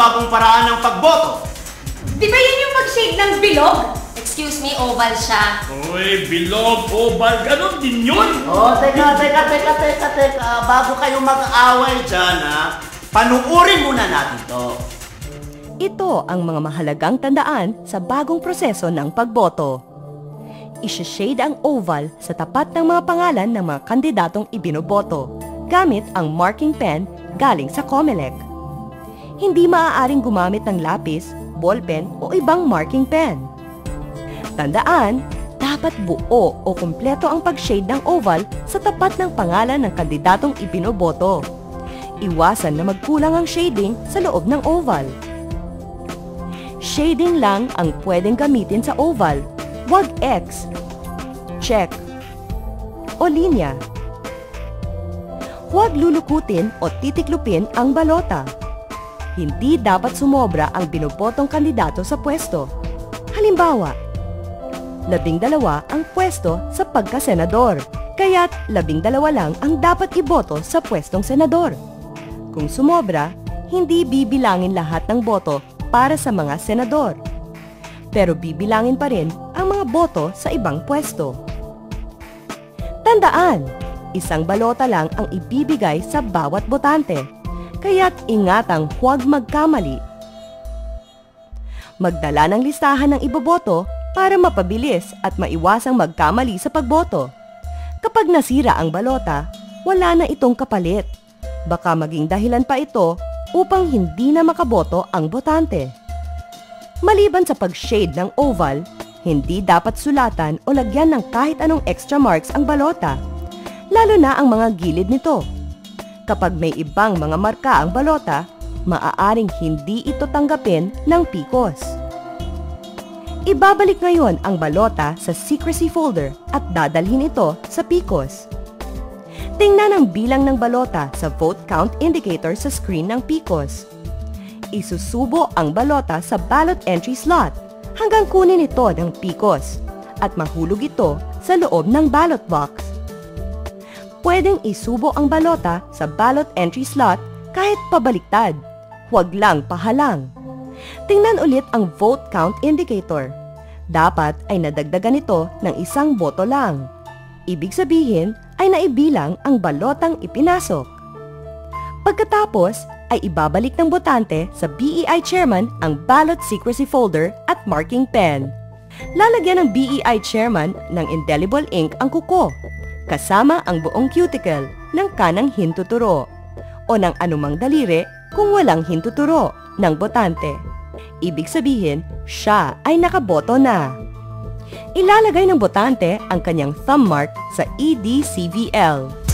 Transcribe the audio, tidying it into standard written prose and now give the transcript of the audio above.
bagong paraan ng pagboto. Di ba yun yung mag-shade ng bilog? Excuse me, oval siya. Uy, bilog, oval, ganon din yun. Teka. Bago kayo mag-away dyan, panuorin muna natin to. Ito ang mga mahalagang tandaan sa bagong proseso ng pagboto. Isha-shade ang oval sa tapat ng mga pangalan ng mga kandidatong ibinoboto gamit ang marking pen galing sa COMELEC. Hindi maaaring gumamit ng lapis, ballpen o ibang marking pen. Tandaan, dapat buo o kumpleto ang pag-shade ng oval sa tapat ng pangalan ng kandidatong ibinoboto. Iwasan na magkulang ang shading sa loob ng oval. Shading lang ang pwedeng gamitin sa oval, wag X, check, o linya. Huwag lulukutin o titiklupin ang balota. Hindi dapat sumobra ang binobotong kandidato sa pwesto. Halimbawa, 12 ang pwesto sa pagka-senador, kaya't 12 lang ang dapat iboto sa pwestong senador. Kung sumobra, hindi bibilangin lahat ng boto para sa mga senador. Pero bibilangin pa rin ang mga boto sa ibang pwesto. Tandaan, isang balota lang ang ibibigay sa bawat botante, kaya't ingatang huwag magkamali. Magdala ng listahan ng iboboto para mapabilis at maiwasang magkamali sa pagboto. Kapag nasira ang balota, wala na itong kapalit. Baka maging dahilan pa ito upang hindi na makaboto ang botante. Maliban sa pag-shade ng oval, hindi dapat sulatan o lagyan ng kahit anong extra marks ang balota, lalo na ang mga gilid nito. Kapag may ibang mga marka ang balota, maaaring hindi ito tanggapin ng PCOS. Ibabalik ngayon ang balota sa secrecy folder at dadalhin ito sa PCOS. Tingnan ang bilang ng balota sa vote count indicator sa screen ng PCOS. Isusubo ang balota sa ballot entry slot hanggang kunin ito ng PCOS at mahulog ito sa loob ng ballot box. Pwedeng isubo ang balota sa ballot entry slot kahit pabaliktad, huwag lang pahalang. Tingnan ulit ang vote count indicator. Dapat ay nadagdagan ito ng 1 boto lang. Ibig sabihin ay naibilang ang balotang ipinasok. Pagkatapos ay ibabalik ng botante sa BEI chairman ang ballot secrecy folder at marking pen. Lalagyan ng BEI chairman ng indelible ink ang kuko, kasama ang buong cuticle ng kanang hintuturo o ng anumang daliri kung walang hintuturo ng botante. Ibig sabihin, siya ay nakaboto na. Ilalagay ng botante ang kanyang thumb mark sa EDCVL.